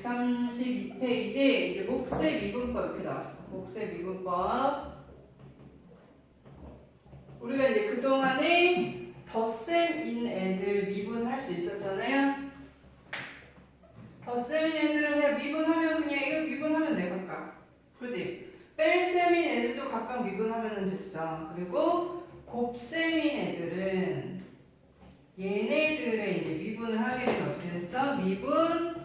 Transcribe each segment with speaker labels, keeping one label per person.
Speaker 1: 132페이지 이제 몫의 미분법 이렇게 나왔어. 몫의 미분법. 우리가 이제 그동안에 덧셈인 애들 미분할 수 있었잖아요. 덧셈인 애들은 그냥 미분하면 그냥 이거 미분하면 돼 각각. 그지? 뺄셈인 애들도 각각 미분하면 됐어. 그리고 곱셈인 애들은 얘네들의 이제 미분을 하게 되면 어떻게 됐어? 미분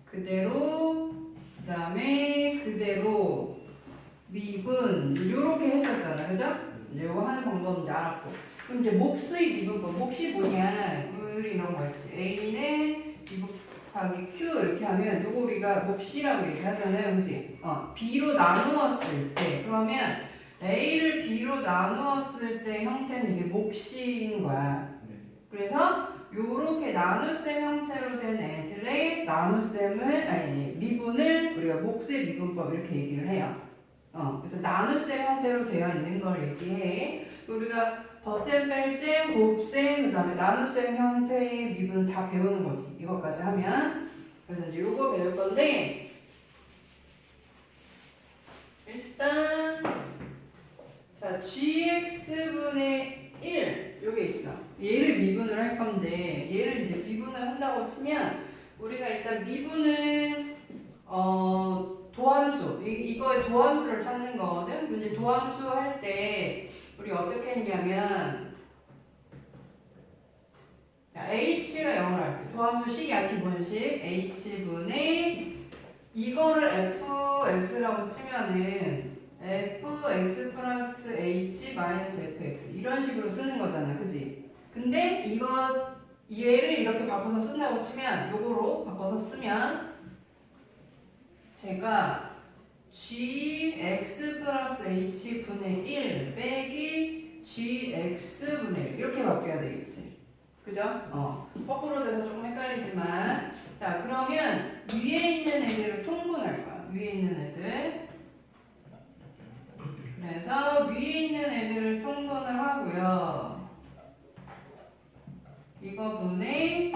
Speaker 1: 그대로 그다음에 그대로 미분 요렇게 했었잖아. 그죠? 이거 하는 방법 이제 알았고. 그럼 이제 몫의 미분법. 몫이 뭐냐? 우리 이런 거 있지. A는 B 곱하기 Q 이렇게 하면 요거 우리가 몫이라고 얘기하잖아요. 그치? B로 나누었을 때 그러면 A를 B로 나누었을 때 형태는 이게 몫인 거야. 그래서 요렇게 나눗셈 형태로 된 애들의 미분을 우리가 몫의 미분법 이렇게 얘기를 해요. 그래서 나눗셈 형태로 되어 있는 걸 얘기해. 우리가 덧셈, 뺄셈, 곱셈, 그 다음에 나눗셈 형태의 미분 다 배우는 거지. 이것까지 하면. 그래서 이제 요거 배울 건데, 일단, 자, gx분의 1, 요게 있어. 얘를 미분을 할 건데, 얘를 이제 미분을 한다고 치면, 우리가 일단 미분은, 도함수, 이거의 도함수를 찾는 거거든? 이제 도함수 할 때, 우리 어떻게 했냐면, 자, h가 0을 할게. 도함수 식이야, 기본식. h분의, 이거를 fx라고 치면은, fx 플러스 h 마이너스 fx. 이런 식으로 쓰는 거잖아. 그지? 근데 얘를 이렇게 바꿔서 쓴다고 치면, 요거로 바꿔서 쓰면, 제가 gx 플러스 h분의 1 빼기 gx분의 1 이렇게 바뀌어야 되겠지. 그죠? 거꾸로 돼서 조금 헷갈리지만 자 그러면 위에 있는 애들을 통분할 거야. 위에 있는 애들. 그래서 위에 있는 애들을 통분을 하고요. 이거 분의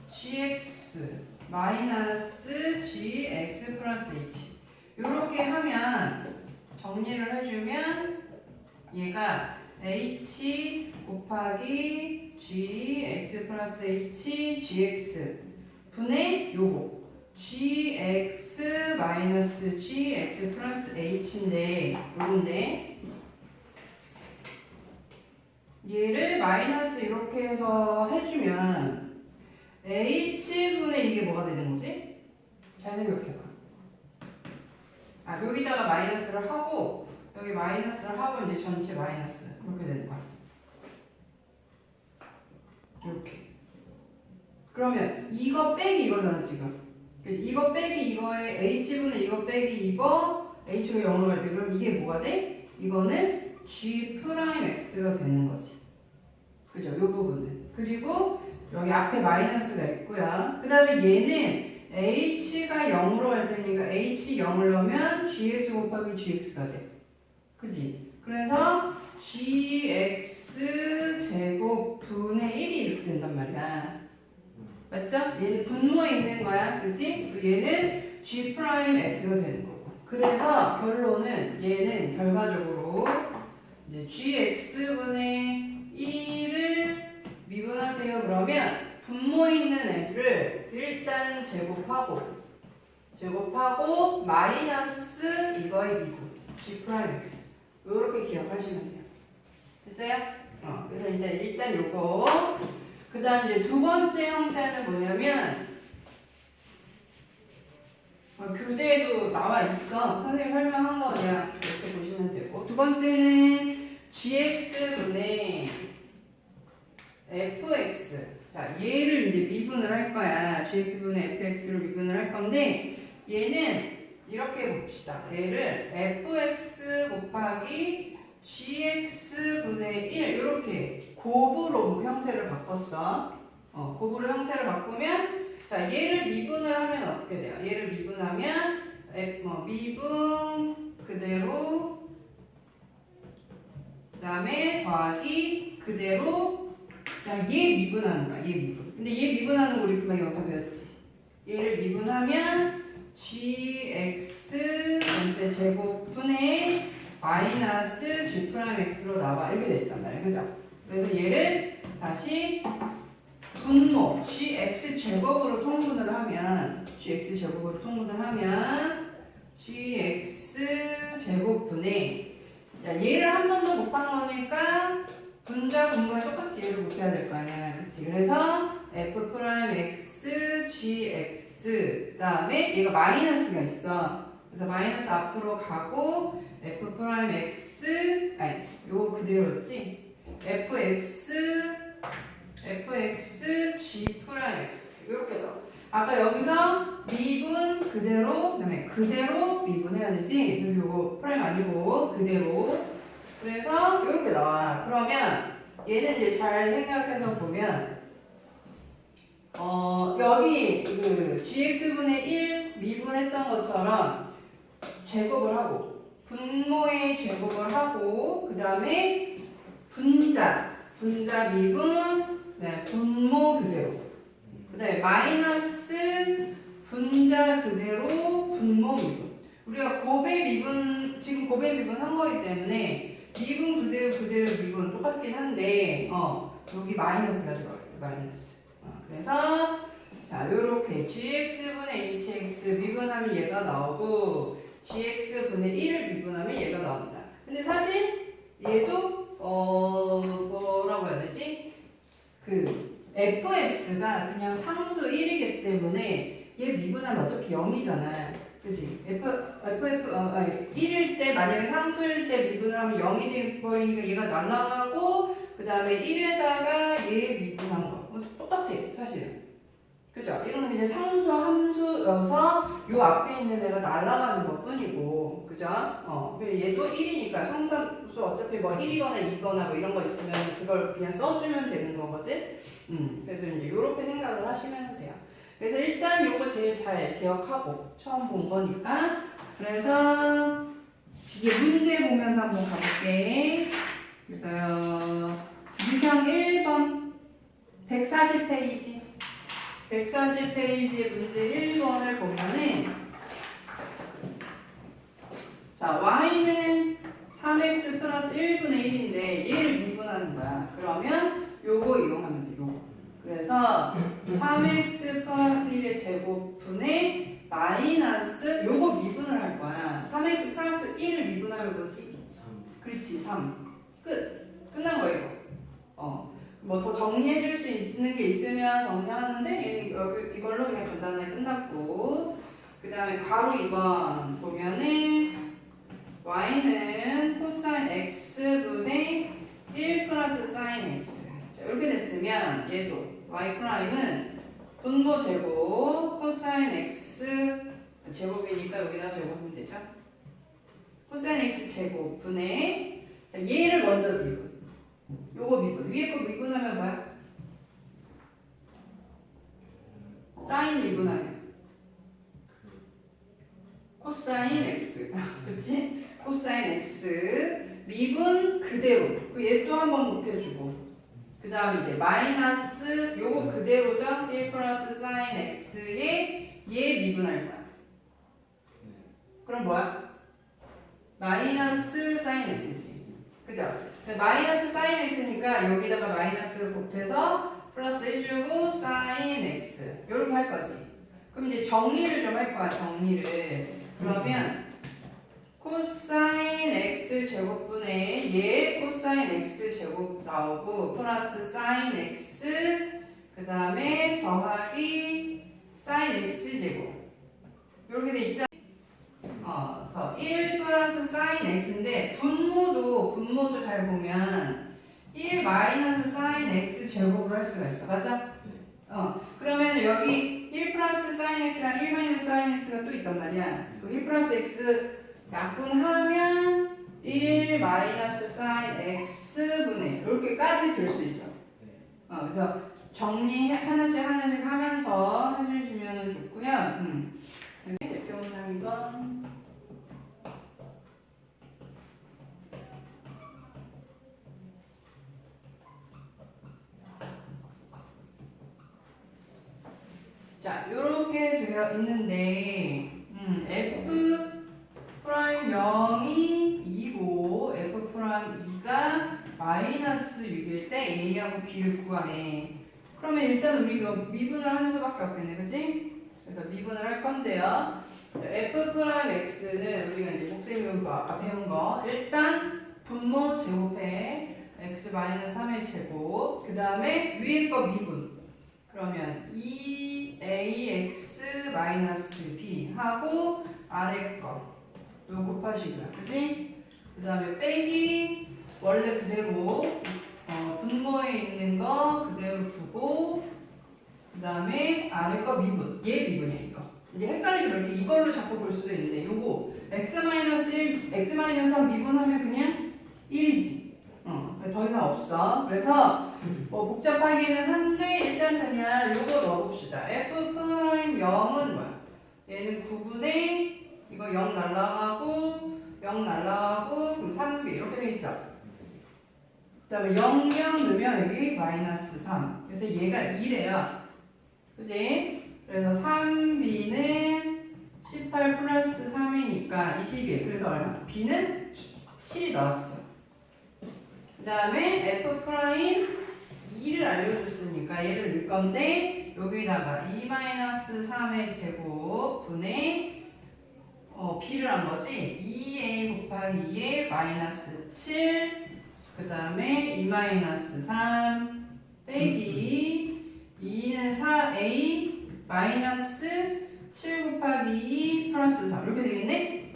Speaker 1: gx 마이너스 gx 플러스 h 이렇게 하면 정리를 해주면 얘가 h 곱하기 gx 플러스 h gx 분의 요거 gx 마이너스 gx 플러스 h인데 요건데 얘를 마이너스 이렇게 해서 해주면 h분의 이게 뭐가 되는 거지? 잘 생각해봐. 여기다가 마이너스를 하고 여기 마이너스를 하고 이제 전체 마이너스 이렇게 되는 거야. 이렇게. 그러면 이거 빼기 이거잖아 지금. 이거 빼기 이거에 h분의 이거 빼기 이거 h가 0으로 갈 때 그럼 이게 뭐가 돼? 이거는 g'x가 되는 거지. 그죠? 요 부분은. 그리고 여기 앞에 마이너스가 있고요. 그 다음에 얘는 h가 0으로 갈 때니까 h 0을 넣으면 gx 곱하기 gx가 돼. 그지? 그래서 gx 제곱 분의 1이 이렇게 된단 말이야. 맞죠? 얘는 분모에 있는 거야. 그지? 얘는 g'x가 되는 거고. 그래서 결론은 얘는 결과적으로 이제 gx분의 1을 미분하세요. 그러면 분모에 있는 애들을 일단 제곱하고 마이너스 이거의 미분 g'x 요렇게 기억하시면 돼요. 됐어요? 그래서 이제 일단 요거 그 다음 이제 두 번째 형태는 뭐냐면 교재에도 나와 있어. 선생님 설명한 거 그냥 이렇게 보시면 되고 두 번째는 gx분의 fx. 자, 얘를 이제 미분을 할 거야. gx분의 fx를 미분을 할 건데, 얘는 이렇게 봅시다. 얘를 fx 곱하기 gx분의 1, 이렇게 곱으로 형태를 바꿨어. 곱으로 형태를 바꾸면, 자, 얘를 미분을 하면 어떻게 돼요? 얘를 미분하면, 미분 그대로, 그 다음에 더하기 그대로, 그냥 얘 미분하는 거야. 얘 미분. 근데 얘 미분하는 거 우리 금방 여기서 배웠지. 얘를 미분하면 gx 전체 제곱분의 마이너스 g 프라임 x로 나와. 이렇게 돼 있단 말이야. 그죠? 그래서 얘를 다시 분모 gx 제곱으로 통분을 하면 gx 제곱분의 자, 얘를 한 번 더 곱한 거니까 분자 분모에 똑같이 얘를 곱해야 될 거 아니야. 그치? 그래서 f 프라임 x gx 그다음에 얘가 마이너스가 있어. 그래서 마이너스 앞으로 가고 f 프라임 x 아니 요거 그대로였지. fx g 프라임 x 이렇게 넣어. 아까 여기서 미분 그대로 그다음에 그대로 미분해야 되지. 그리고 요거 프라임 아니고 그대로. 그래서 이렇게 나와. 그러면 얘는 이제 잘 생각해서 보면 여기 그 gx분의 1 미분했던 것처럼 제곱을 하고 분모의 제곱을 하고 그 다음에 분자 미분 네, 분모 그대로 그 다음에 마이너스 분자 그대로 분모 미분 우리가 곱의 미분 지금 곱의 미분 한 거기 때문에 미분 그대로 미분 똑같긴 한데 여기 마이너스가 들어가요. 마이너스 그래서 자 요렇게 gx분의 hx 미분하면 얘가 나오고 gx분의 1을 미분하면 얘가 나온다. 근데 사실 얘도 뭐라고 해야 되지? 그 fx가 그냥 상수 1이기 때문에 얘 미분하면 어차피 0이잖아. 그치? 1일 때 만약에 상수일 때 미분을 하면 0이 돼버리니까 얘가 날아가고 그 다음에 1에다가 얘 미분한 거 똑같아 사실은. 그죠? 이거는 그냥 상수 함수여서 요 앞에 있는 애가 날아가는 것 뿐이고 그죠? 얘도 1이니까 상수 어차피 뭐 1이거나 2거나 뭐 이런 거 있으면 그걸 그냥 써주면 되는 거거든. 그래서 이제 요렇게 생각을 하시면 돼요. 그래서 일단 요거 제일 잘 기억하고 처음 본 거니까 그래서 이게 문제 보면서 한번 가볼게. 그래서 유형 1번 140페이지 140페이지 문제 1번을 보면은 자 y는 3x 플러스 1분의 1인데 얘를 미분하는 거야. 그러면 요거 이용하면 돼. 요거. 그래서 3x 플러스 1의 제곱분의 마이너스 요거 미분을 할 거야. 3x 플러스 1을 미분하면 뭐지?
Speaker 2: 3.
Speaker 1: 그렇지 3. 끝난 거예요. 뭐 더 정리해 줄 수 있는 게 있으면 정리하는데 이걸로 그냥 간단하게 끝났고 그 다음에 괄호 2번 보면은 y는 코사인 x분의 1 플러스 사인 x 자, 이렇게 됐으면 얘도 y 프라임은 분모 제곱 코사인 x 제곱이니까 여기다 제곱하면 되죠. 코사인 x 제곱 분의 자, 얘를 먼저 미분 요거 미분 위에 거 미분하면 뭐야? 사인 미분하면 코사인 x 그치? 코사인 x 미분 그대로 얘 또 한 번 곱해주고 그 다음 이제 마이너스 요거 그대로죠? 1 플러스 사인 x에 얘 미분할 거야. 그럼 뭐야? 마이너스 사인 x지 그죠? 마이너스 사인 x니까 여기다가 마이너스 곱해서 플러스 해주고 사인 x 이렇게 할 거지. 그럼 이제 정리를 좀 할 거야. 정리를. 그러면 코사인 x 제곱분의 얘 코사인 x 제곱 나오고 플러스 사인 x 그 다음에 더하기 사인 x 제곱 이렇게 돼 있죠. 그래서 1 플러스 사인 x인데 분모도 잘 보면 1 마이너스 사인 x 제곱을 할 수가 있어. 맞아? 그러면 여기 1 플러스 사인 x랑 1 마이너스 사인 x가 또 있단 말이야. 그 1 플러스 x 약분하면 1 마이너스 사인 x분의 이렇게까지 될 수 있어. 그래서 정리 하나씩 하면서 해주시면 좋고요. 대표 문장 2번 자, 요렇게 되어 있는데 f 프라임 0이 2고 f 프라임 2가 마이너스 6일 때 a하고 b를 구하래. 그러면 일단 우리 이거 미분을 하는 수밖에 없겠네, 그치? 그래서 미분을 할 건데요. f 프라임 x는 우리가 이제 곱셈이분법 아까 배운 거 일단 분모 제곱해 x 마이너스 3의 제곱 그 다음에 위에 거 미분 그러면 2ax 마이너스 b 하고 아래 거 이거 곱하시고요, 그치? 그 다음에 빼기 원래 그대로 분모에 있는 거 그대로 두고 그 다음에 아래 거 미분 얘 미분이야 이거. 이제 헷갈리지 말게 이걸로 자꾸 볼 수도 있는데 요거 x-1, x-3 미분하면 그냥 1이지. 더 이상 없어. 그래서 뭐 복잡하기는 한데 일단 그냥 요거 넣어봅시다. f 프라임 0은 뭐야? 얘는 9분의 이거 0 날라가고 0 날라가고 그럼 3b 이렇게 돼 있죠. 그 다음에 0, 0 넣으면 여기 마이너스 3. 그래서 얘가 2래요. 그지? 그래서 3b는 18 플러스 3이니까 21. 그래서 얼마? b는 7이 나왔어. 그 다음에 f 프라임 2를 알려줬으니까 얘를 넣을 건데 여기다가 2 마이너스 3의 제곱 분의 b를 한 거지. 2a 곱하기 2에 마이너스 7 그 다음에 2 마이너스 3 빼기 2는 4a 마이너스 7 곱하기 2 플러스 3 이렇게 되겠네?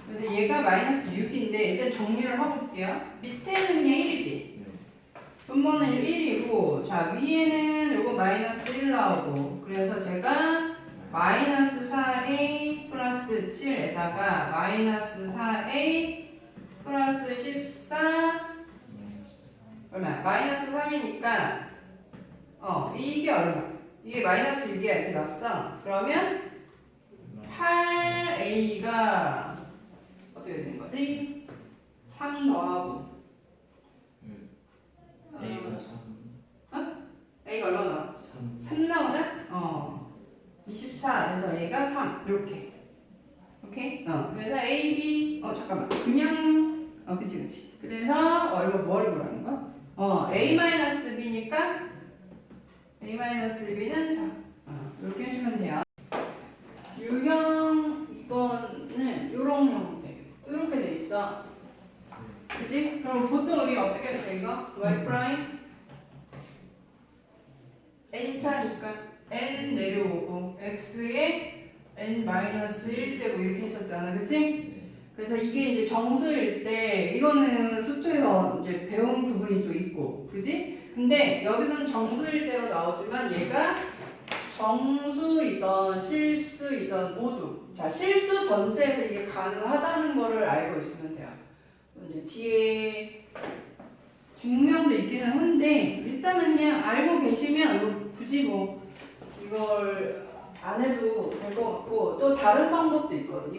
Speaker 1: 그래서 얘가 마이너스 6인데 일단 정리를 해볼게요. 밑에는 그냥 1이지. 분모는 1이고 자 위에는 요거 마이너스 1 나오고 그래서 제가 마이너스 4a 플러스 7에다가 마이너스 4a 플러스 14 얼마? 마이너스 3이니까 이게 얼마? 이게 마이너스 6이야 이렇게 나왔어. 그러면 8a가 어떻게 되는 거지? 3 더하고
Speaker 2: A가 3
Speaker 1: a가 얼마 나와? 3 나오나? 24 그래서 얘가 3 이렇게 오케이? 그래서 a, b 잠깐만 그냥 그치 그래서 얼마 뭘 보라는 거야? a-b니까 a-b는 3 이렇게 하시면 돼요. 유형 2번은 요런 형태 이렇게 돼 있어. 그치? 그럼 보통 우리가 어떻게 했어 이거? y 프라임 n 차니까 n 내려오고 x에 n-1제곱 이렇게 했었잖아. 그치? 그래서 이게 이제 정수일 때 이거는 수초에서 이제 배운 부분이 또 있고 그지? 근데 여기서는 정수일 때로 나오지만 얘가 정수이던 실수이던 모두 자 실수 전체에서 이게 가능하다는 거를 알고 있으면 돼요. 이제 뒤에 증명도 있기는 한데 일단은 그냥 알고 계시면 굳이 뭐 이걸 안 해도 될 것 같고 또 다른 방법도 있거든.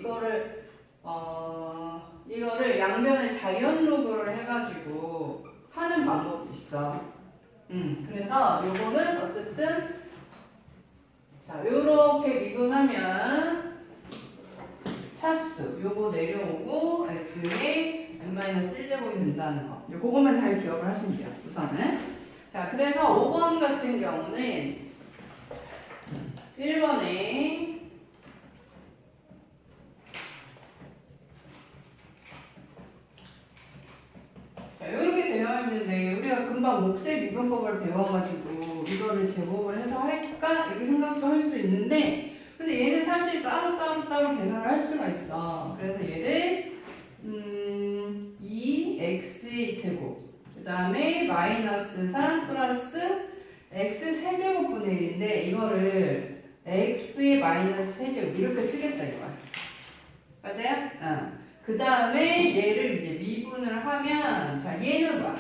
Speaker 1: 이거를 양변을 자연로그를 해가지고 하는 방법도 있어. 그래서 요거는 어쨌든 자 요렇게 미분하면 차수 요거 내려오고 x에 n-1제곱이 된다는 거. 요거만 잘 기억을 하시면 돼요. 우선은 자 그래서 5번 같은 경우는 1번에 이렇게 되어 있는데 우리가 금방 몫의 미분법을 배워가지고 이거를 제곱을 해서 할까 이렇게 생각도 할 수 있는데 근데 얘는 사실 따로 계산을 할 수가 있어. 그래서 얘를 2x의 제곱 그 다음에 마이너스 3 플러스 x 세제곱분의 1인데 이거를 x의 마이너스 세제곱 이렇게 쓰겠다 이거야. 맞아요? 그 다음에 얘를 이제 미분을 하면 자 얘는 뭐야?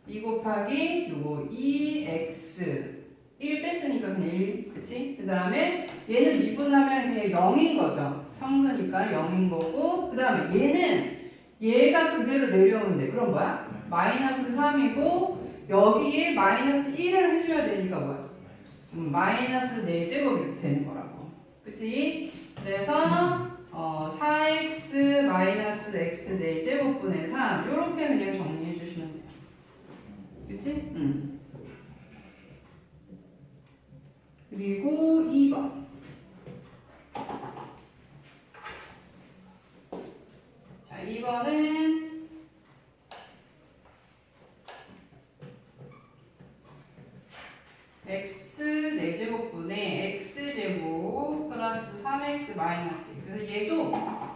Speaker 1: 2 곱하기 요거 2x 1 뺐으니까 그냥 1 그치? 그 다음에 얘는 미분하면 그냥 0인 거죠. 성수니까 0인 거고 그 다음에 얘는 얘가 그대로 내려오면 돼. 그럼 뭐야? 마이너스 3이고 여기에 마이너스 1을 해줘야 되니까 뭐야? 마이너스 4제곱 이렇게 되는 거라고. 그치? 그래서 4x 마이너스 x 4제곱분의 3 요렇게 그냥 정리해 주시면 돼요. 그치? 그리고 2번. 자, 2번은 x 4제곱분의 x제곱 플러스 3x 마이너스. 그래서 얘도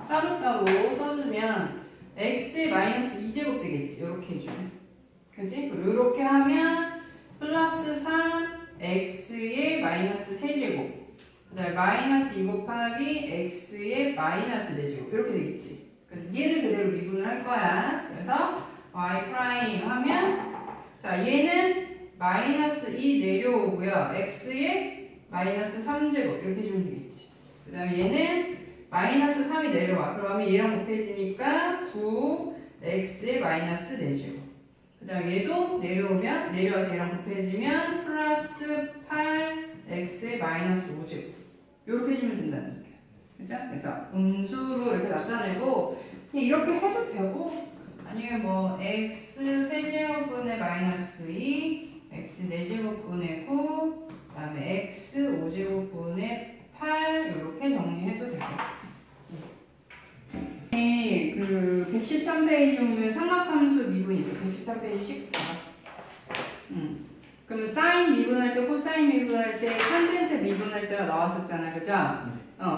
Speaker 1: 따로따로 써주면 x의 마이너스 2제곱 되겠지. 이렇게 해주면. 그치? 그리고 이렇게 하면 플러스 3 x의 마이너스 3제곱. 그 다음에 마이너스 2 곱하기 x의 마이너스 4제곱. 이렇게 되겠지. 그래서 얘를 그대로 미분을 할 거야. 그래서 y 프라임 하면 자 얘는 마이너스 2 내려오고요. x의 마이너스 3제곱 이렇게 해주면 되겠지. 그 다음에 얘는 마이너스 3이 내려와. 그러면 얘랑 곱해지니까 9x의 마이너스 4제곱. 그 다음에 얘도 내려오면 내려와서 얘랑 곱해지면 플러스 8x의 마이너스 5제곱. 이렇게 해주면 된다는 얘기야. 그죠? 그래서 음수로 이렇게 나타내고 그냥 이렇게 해도 되고 아니면 뭐 x 세제곱분의 마이너스 2 x 4제곱분의 9 그 다음에 x 5제곱분의 8 이렇게 정리해도 되고 그 113페이지 보면 삼각함수 미분이 있어. 113페이지 10번. 그러면 사인 미분할 때 코사인 미분할 때 탄젠트 미분할 때가 나왔었잖아. 그죠?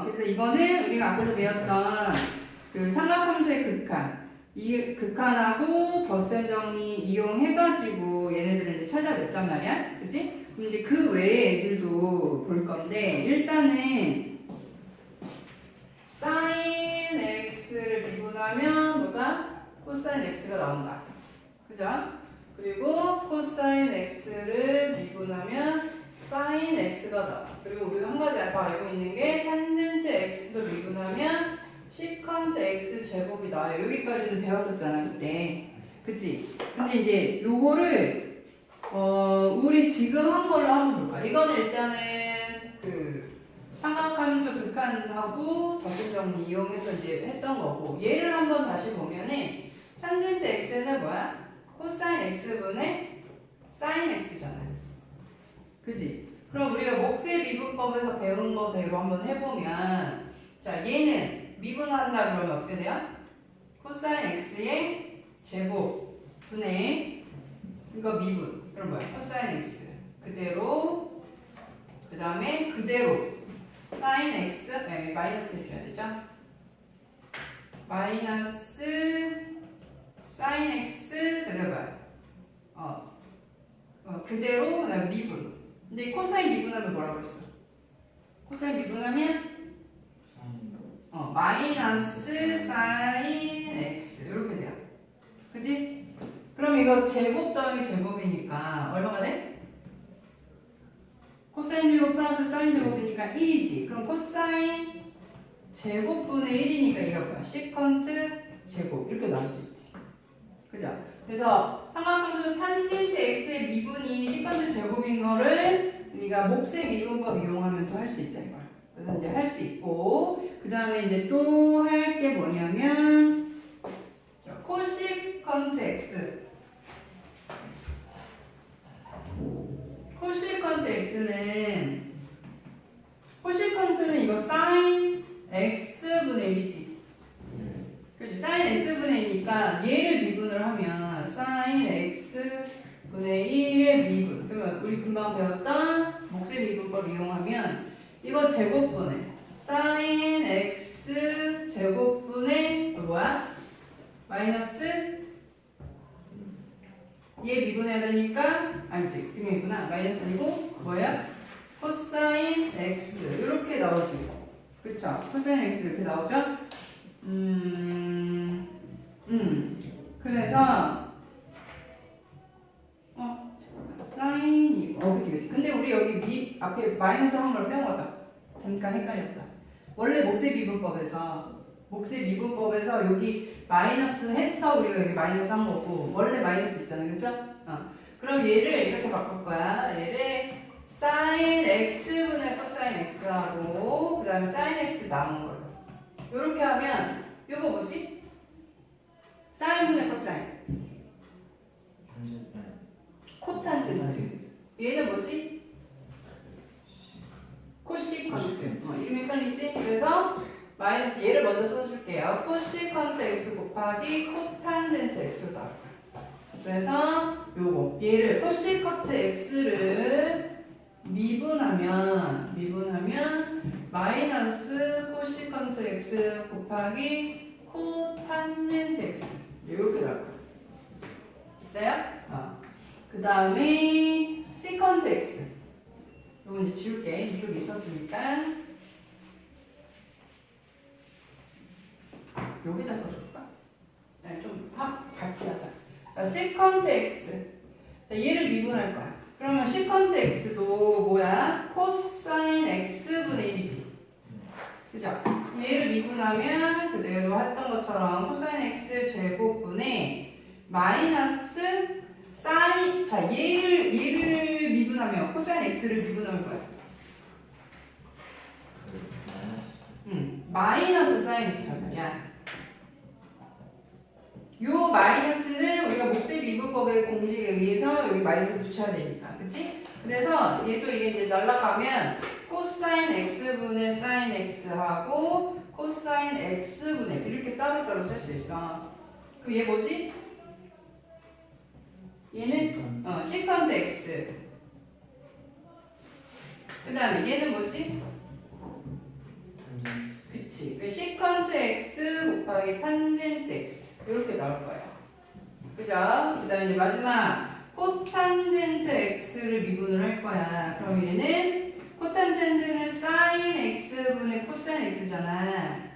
Speaker 1: 그래서 이거는 우리가 아까도 배웠던 그 삼각함수의 극한 이 극한하고 덧셈 정리 이용해가지고 얘네들을 이제 찾아냈단 말이야. 그치? 근데 그 외의 애들도 볼 건데, 일단은, sin x를 미분하면 뭐다? 코사인 x가 나온다. 그죠? 그리고 코사인 x를 미분하면 sin x가 나와. 그리고 우리가 한 가지 더 알고 있는 게, 탄젠트 x도 미분하면 시컨트 x 제곱이 나와요. 여기까지는 배웠었잖아 그때. 그치? 근데 이제 요거를 우리 지금 한 걸로 한번 볼까? 이거는 일단은 그 삼각함수 극한하고 덧셈 정리 이용해서 이제 했던 거고, 얘를 한번 다시 보면은 탄젠트 x는 뭐야? 코사인 x분의 사인 x잖아. 그치? 그럼 우리가 목세 미분법에서 배운 거대로 한번 해보면, 자 얘는 미분한다 그러면 어떻게 돼요? 코사인 x의 제곱 분의 이거 미분. 그럼 뭐야? 코사인 x 그대로 그 다음에 그대로 사인 x 마이너스를 줘야 되죠? 마이너스 사인 x 그대로 뭐야? 그대로 그다음 미분. 근데 코사인 미분하면 뭐라고 그랬어? 코사인 미분하면 마이너스 사인 x 이렇게 돼요. 그치? 그럼 이거 제곱 더하기 제곱이니까 얼마가 돼? 코사인 제곱 플러스 사인 제곱이니까 1이지. 그럼 코사인 제곱분의 1이니까 이거 뭐야? 시컨트 제곱 이렇게 나올 수 있지. 그죠? 그래서 삼각함수 탄젠트 x의 미분이 시컨트 제곱인 거를 우리가 몫의 미분법 이용하면 또 할 수 있다 이거야. 그래서 이제 할 수 있고, 그 다음에 이제 또 할 게 뭐냐면 코시컨트 x. 코시컨트 x는 코시컨트는 이거 사인 x분의 1이지. 그렇지? 사인 x분의 1이니까 얘를 미분을 하면 사인 x분의 1의 미분. 그러면 우리 금방 배웠던 몫의 미분법 이용하면 이거 제곱분의 사인 x 제곱분의 뭐야? 마이너스 얘 미분해야 되니까 아니지 그게 있구나. 마이너스 아니고 뭐야? 코사인 x 이렇게 나오지. 그쵸? 코사인 x 이렇게 나오죠? 그래서 사인이 그치. 근데 우리 여기 앞에 마이너스 한 걸 빼먹었다. 잠깐 헷갈렸다. 원래 몫의 미분법에서 여기 마이너스 해서 우리가 여기 마이너스 한 거고, 원래 마이너스 있잖아. 그쵸? 그럼 얘를 이렇게 바꿀 거야. 얘를 sin x분의 코사인 코사인 x하고 그 다음에 사인 x 남은 걸로 이렇게 하면 이거 뭐지? 사인분의 코사인 코탄젠트 얘는 뭐지? 코시컨트 이름이 헷갈리지? 그래서 마이너스 얘를 먼저 써줄게요. 코시컨트 x 곱하기 코탄젠트 x로 나올 거야. 그래서 요거 얘를 코시컨트 x를 미분하면 마이너스 코시컨트 x 곱하기 코탄젠트 x 이렇게 나올 거야. 있어요? 그 다음에 시컨트 x 요건 이제 지울게. 이쪽에 있었으니까 여기다 써줄까? 네, 좀 같이 하자. 자, 시컨트 x. 자, 얘를 미분할 거야. 그러면 시컨트 x도 뭐야? 코사인 x분의 1이지. 그죠? 얘를 미분하면 그대로 했던 것처럼 코사인 x 제곱분의 마이너스 사인. 자, 얘를 미분하면 코사인 x를 미분하면 뭐야? 마이너스 사인 x야. 요 마이너스는 우리가 몫의 미분법의 공식에 의해서 여기 마이너스 붙여야 되니까, 그치? 그래서 얘도 이게 이제 날라가면 코사인 x분의 사인 x하고 코사인 x분의 이렇게 따로따로 쓸 수 있어. 그럼 얘 뭐지? 얘는 시컨트 x. 그 다음에 얘는 뭐지? 그치. 시컨트 x 곱하기 탄젠트 x. 이렇게 나올 거예요. 그죠? 그 다음에 이제 마지막 코탄젠트 x를 미분을 할 거야. 그럼 얘는 코탄젠트는 사인 x분의 코사인 x잖아.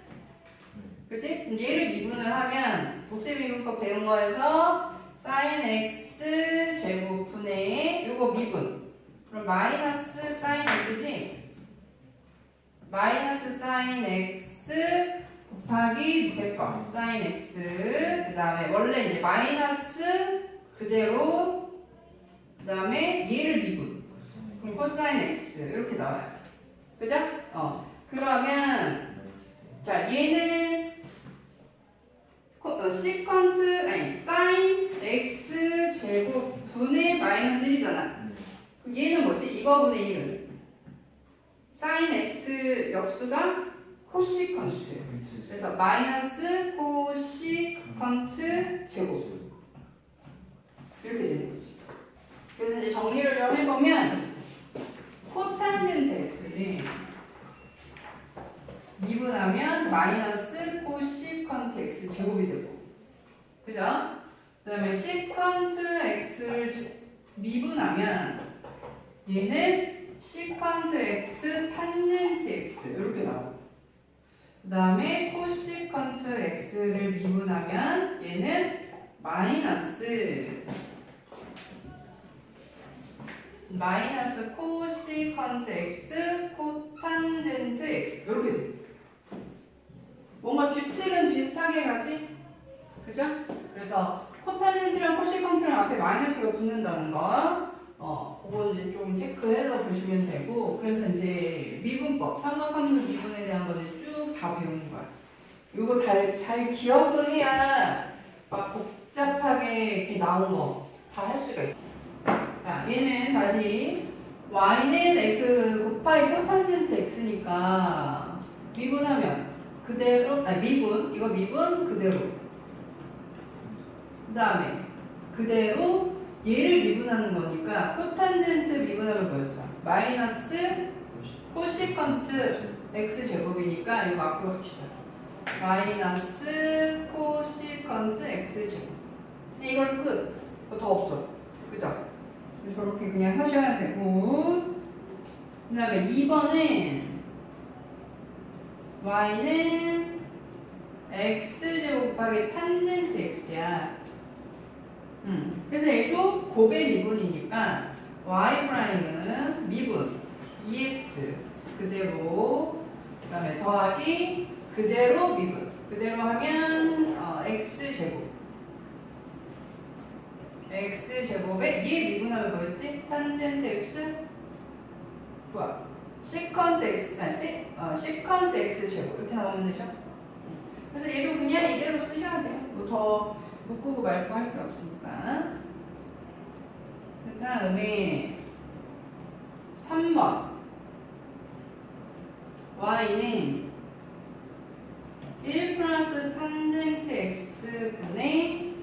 Speaker 1: 그치? 얘를 미분을 하면 곱셈 미분법 배운 거에서 사인 x 제곱분의 요거 미분. 그럼 마이너스 사인 x지? 마이너스 사인 x 곱하기 밑에 거 사인 x 그 다음에 원래 이제 마이너스 그대로 그 다음에 얘를 미분 그럼 코사인 x 이렇게 나와요. 그죠? 그러면 자 얘는 시컨트 아니 사인 x 제곱 분의 마이너스 1이잖아. 그럼 얘는 뭐지? 이거분의 1은 사인 x 역수가 코시컨트. 그래서 마이너스 코시컨트 제곱 이렇게 되는 거지. 그래서 이제 정리를 좀 해보면 코탄젠트 x를 미분하면 마이너스 코시컨트 x 제곱이 되고, 그죠? 그 다음에 시컨트 x를 미분하면 얘는 시컨트 x 탄젠트 x 이렇게 나오고, 그 다음에 코시컨트 x를 미분하면 얘는 마이너스 코시컨트 x 코탄젠트 x 이렇게 돼. 뭔가 규칙은 비슷하게 가지? 그죠? 그래서 코탄젠트랑 코시컨트랑 앞에 마이너스가 붙는다는 거 그거 이제 좀 체크해서 보시면 되고, 그래서 이제 미분법, 삼각함수 미분에 대한 거는 쭉 다 배우는 거야. 이거 잘 기억을 해야 막 복잡하게 이렇게 나온 거 다 할 수가 있어. 자, 얘는 다시 y는 x 곱하기 코탄젠트 x니까 미분하면 그대로, 이거 미분 그대로. 그 다음에 그대로 얘를 미분하는 거니까 코탄젠트 미분하면 뭐였어? 마이너스 코시컨트 x 제곱이니까 이거 앞으로 합시다. 마이너스 코시컨트 x 제곱. 이걸 끝. 더 없어. 그죠? 저렇게 그냥 하셔야 되고, 그 다음에 2번은 y는 x제곱 곱하기 탄젠트 x야. 그래서 얘도 곱의 미분이니까 y'은 미분 2x 그대로, 그 다음에 더하기 그대로 미분 그대로 하면 x제곱에 얘 미분하면 뭐였지? 탄젠트 x 뭐야? 시컨트 x, 시컨트 x 제곱 이렇게 나오면 되죠. 그래서 얘도 그냥 이대로 쓰셔야 돼요. 뭐 더 묶고 말고 할 게 없으니까. 그 다음에 3번 y는 1 플러스 탄젠트 x분의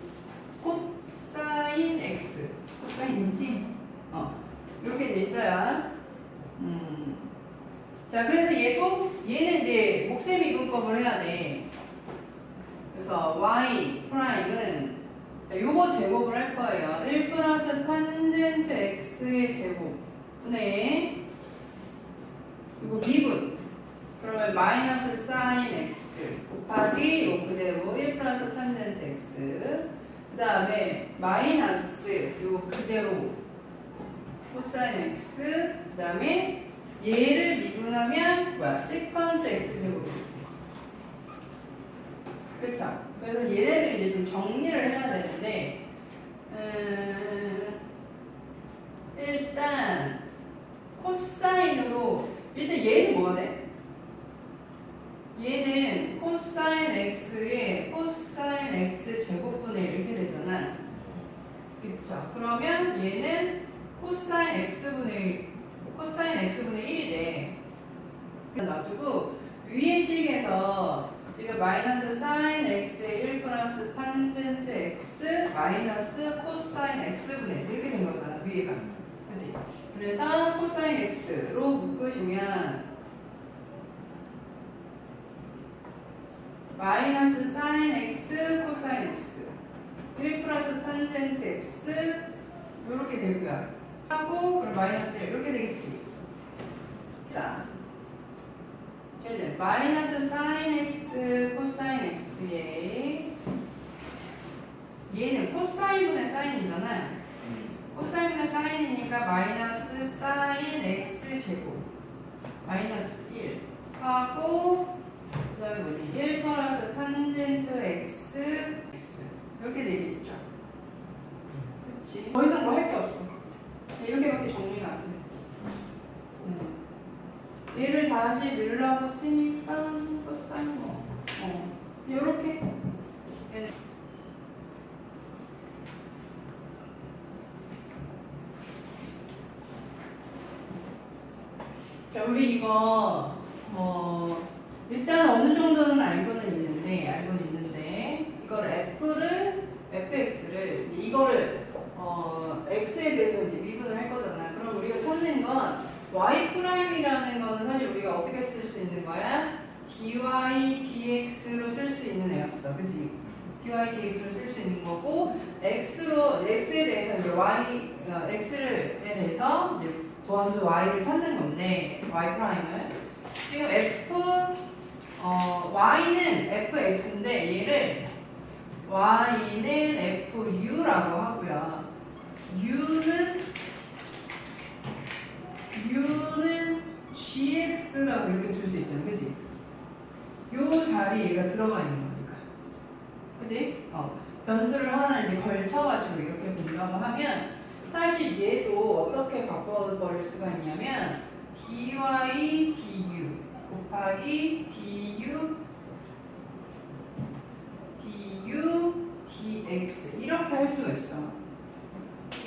Speaker 1: 코사인 x, 코사인이지? 이렇게 돼 있어요. 자, 그래서 얘는 이제 목셈 이분법을 해야 돼. 그래서 y 프라임은 자, 요거 제곱을 할 거예요. 1 플러스 탄젠트 x의 제곱분의 이거 미분. 그러면 마이너스 사인 x 곱하기 요 그대로 1 플러스 탄젠트 x. 그 다음에 마이너스 요 그대로 코사인 x. 그 다음에 얘를 미분하면 뭐야? 시컨트 x 제곱이지. 그쵸? 그래서 얘네들이 이제 좀 정리를 해야 되는데, 일단 코사인으로 일단 얘는 뭐가 돼? 얘는 코사인 x의 코사인 x 제곱분의 1 이렇게 되잖아. 그쵸? 그러면 얘는 코사인 x분의 1이 돼. 놔두고 위의 식에서 지금 마이너스 사인 x의 1 플러스 탄젠트 x 마이너스 코사인 x분의 1 이렇게 된 거잖아. 위에가. 그치? 그래서 코사인 x로 묶으시면 마이너스 사인 x 코사인 x 1 플러스 탄젠트 x 이렇게 되고요. 하고 그럼 마이너스 1 이렇게 되겠지. 자, 쟤는 마이너스 사인 x 코사인 x에 얘는 코사인분의 사인이잖아. 코사인분의 사인이니까 마이너스 사인 x 제곱 마이너스 1 하고 그 다음에 뭐니? 1 플러스 탄젠트 x 이렇게 되겠죠. 그렇지? 더 이상 뭐 할 게 없어. 이렇게밖에 정리가 안 돼. 얘를 다시 늘라고 치니까 코사인 거. 요렇게. 자, 우리 이거 일단 어느 정도는 알고는 있는데 이걸 fx를 이거를 x에 대해서 이제 미분을 할 거잖아. 그럼 우리가 찾는 건 y 프라임이라는 거는 사실 우리가 어떻게 쓸 수 있는 거야? dy dx로 쓸 수 있는 애였어, 그치? dy dx로 쓸 수 있는 거고 x에 대해서 이제 x에 대해서 이제 도함수 y를 찾는 건데 y 프라임을 지금 y는 fx인데 얘를 y는 fu라고 하고요. u는 gx라고 이렇게 줄 수 있잖아, 그치? 요 자리에 얘가 들어가 있는 거니까, 그치? 변수를 하나 이제 걸쳐가지고 이렇게 본다고 하면 사실 얘도 어떻게 바꿔버릴 수가 있냐면 dy du 곱하기 du dx 이렇게 할 수가 있어.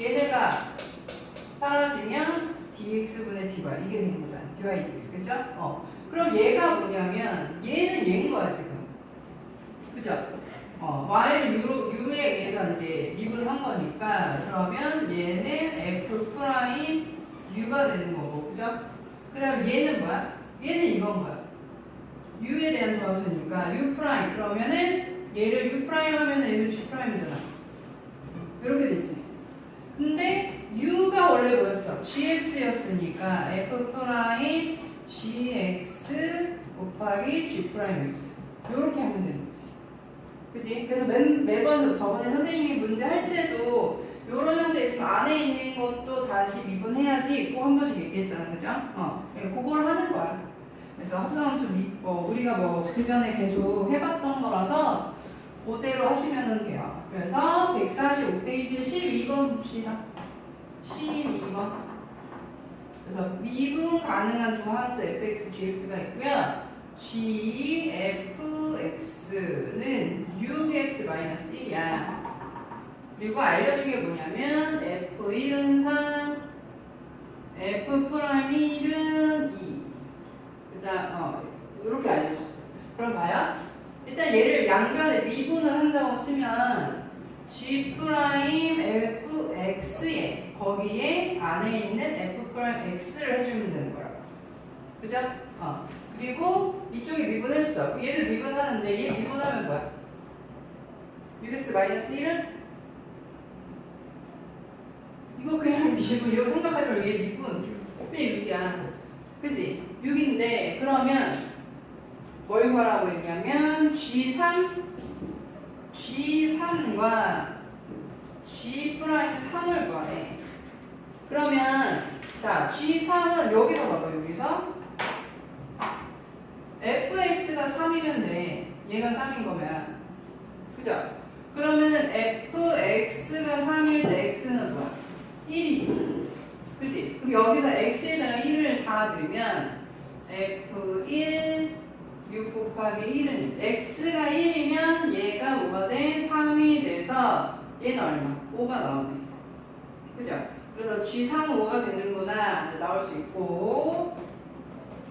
Speaker 1: 얘네가 사라지면 dx분의 dy 이게 된 거잖아. dy dx, 그죠? 그럼 얘가 뭐냐면 얘는 얘인 거야 지금, 그죠? y를 u에 의해서 이제 미분한 거니까 그러면 얘는 f 프라임 u가 되는 거고, 그죠? 그 다음에 얘는 뭐야? 얘는 이건 거야. u에 대한 도함수니까 u 프라임. 그러면은 얘를 u 프라임 하면은 얘는 g 프라임이잖아. 이렇게 되지. 근데 u가 원래 뭐였어? gx였으니까 f 프라임 gx 곱하기 g 프라임 x 이렇게 하면 되는 거지. 그치? 그래서 매번 저번에 선생님이 문제 할 때도 요런 형태 있으면 안에 있는 것도 다시 미분해야지 꼭 한 번씩 얘기했잖아, 그죠? 그걸 하는 거야. 그래서 합성함수 우리가 그 전에 계속 해봤던 거라서 그대로 하시면 돼요. 그래서 145페이지 12번 봅시다. 12번. 그래서 미분 가능한 두 함수 fx, gx가 있고요. gfx는 6x-1이야. 그리고 알려준 게 뭐냐면 f1은 3, f'1은 2. 그다음 이렇게 알려줬어. 그럼 봐요. 일단 얘를 양변에 미분을 한다고 치면 g'fx에 거기에 안에 있는 f'x를 해주면 되는 거라고. 그죠? 그리고 이쪽에 미분했어. 얘도 미분하는데 얘 미분하면 뭐야? 6x-1은? 이거 그냥 미분. 이거 생각하지 말고 얘 미분. 그냥 6이야. 그치? 6인데 그러면 뭘 구하라고 그랬냐면 G3과 G'3을 구하래. 그러면 자 G3은 여기서 봐봐. 여기서 fx가 3이면 돼. 얘가 3인 거면. 그죠? 그러면은 fx가 3일 때 x는 뭐야? 1이지. 그치? 그럼 여기서 x에다가 1을 다 넣으면 f1 6 곱하기 1은 x가 1이면 얘가 뭐가 돼? 3이 돼서 얘는 얼마? 5가 나오네. 그죠? 그래서 G3은 5가 되는구나. 나올 수 있고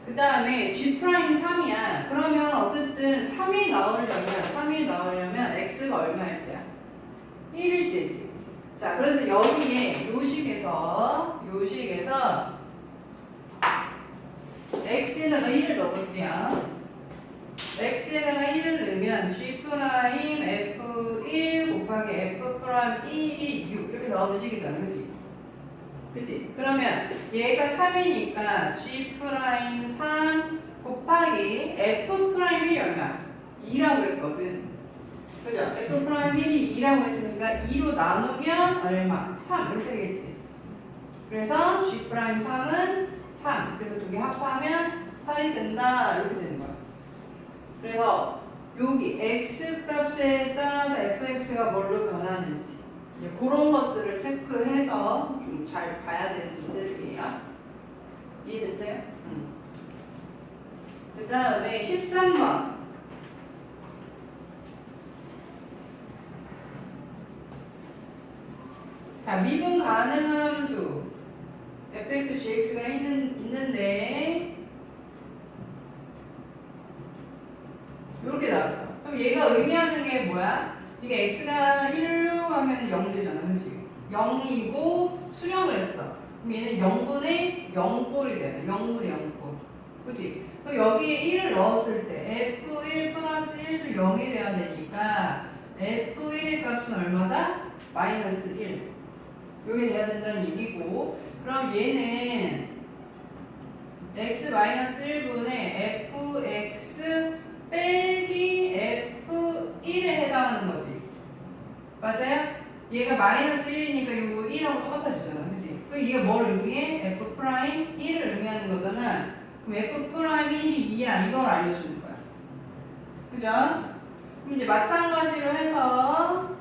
Speaker 1: 그 다음에 G'3이야. 그러면 어쨌든 3이 나오려면 x가 얼마일 때야? 1일 때지. 자, 그래서 여기에 요식에서 x에다가 1을 넣을게요. x에다가 1을 넣으면 G'F1 곱하기 F'1이 6 이렇게 나오는 식이잖아. 그치? 그치? 그러면 얘가 3이니까 G'3 곱하기 F'1이 얼마? 2라고 했거든. 그죠? F'1이 2라고 했으니까 2로 나누면 얼마? 3 이렇게 되겠지. 그래서 G'3은 3. 그래서 두 개 합하면 8이 된다. 이렇게 되는 거야. 그래서 여기 x 값에 따라서 fx가 뭘로 변하는지 이제 그런 것들을 체크해서 좀 잘 봐야 되는 문제들이에요. 이해됐어요? 그 다음에 13번. 자, 미분 가능한 함수 fx, gx가 있는데 이렇게 나왔어. 그럼 얘가 의미하는 게 뭐야? 이게 x가 1로 가면 0 되잖아. 그치? 0이고 수렴을 했어. 그럼 얘는 0분의 0꼴이 되네. 0분의 0꼴. 그치? 그럼 여기에 1을 넣었을 때 f1 플러스 1도 0이 돼야 되니까 f1의 값은 얼마다? 마이너스 1. 이게 돼야 된다는 얘기고, 그럼 얘는 x-1분의 fx 빼기 f1에 해당하는 거지. 맞아요? 얘가 마이너스 1이니까 이거 1하고 똑같아지잖아. 그치? 그럼 얘가 뭘 의미해? f'1을 의미하는 거잖아. 그럼 f'1이 2야. 이걸 알려주는 거야. 그죠? 그럼 이제 마찬가지로 해서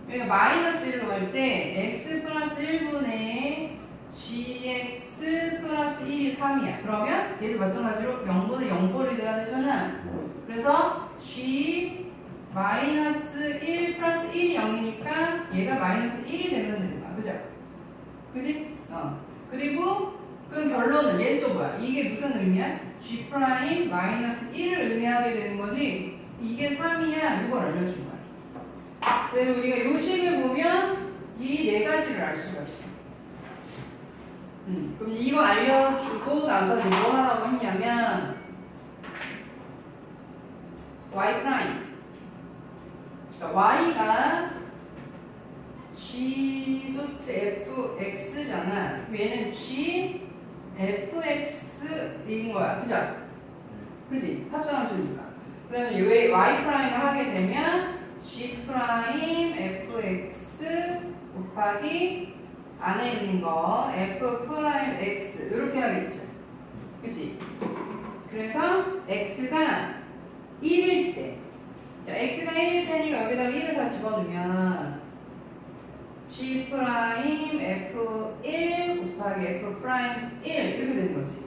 Speaker 1: 여기가 마이너스 1로 갈 때 x 플러스 1분의 gx 플러스 1이 3이야. 그러면 얘도 마찬가지로 0분의 0꼴이 돼야 되잖아. 그래서 g 마이너스 1 플러스 1이 0이니까 얘가 마이너스 1이 되면 되는 거야. 그죠? 그지? 그리고 그럼 결론은 얘는 또 뭐야? 이게 무슨 의미야? g 프라임 마이너스 1을 의미하게 되는 거지. 이게 3이야. 이걸 알려준 거야. 그래서 우리가 요 식을 보면 이 네 가지를 알 수가 있어. 그럼 이거 알려주고 나서 뭐 하라고 했냐면 y 프라임. 그러니까 y가 g 도트 fx잖아. 얘는 g fx인 거야. 그죠? 그지? 합성함수니까. 그러면 왜 y 프라임을 하게 되면 g 프라임 fx 곱하기 안에 있는 거 f 프라임 x 이렇게 하겠죠. 그치? 그래서 x가 1일 때, 자, x가 1일 때니까 여기다가 1을 다 집어넣으면 g G 프라임 F1 곱하기 F 프라임 1 이렇게 되는 거지.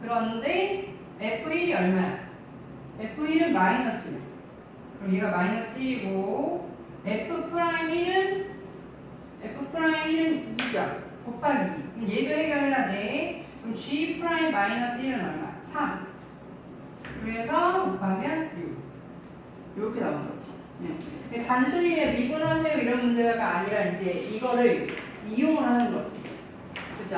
Speaker 1: 그런데 F1이 얼마야? F1은 마이너스. 그럼 얘가 마이너스 1이고 F 프라임 1은 2죠. 곱하기 2. 그럼 얘도 해결해야 돼. 그럼 G 프라임 마이너스 1은 얼마? 3. 그래서 곱하면 6. 이렇게 나오는 거지. 네. 단순히 미분하세요 이런 문제가 아니라 이제 이거를 이용을 하는 거지. 그죠?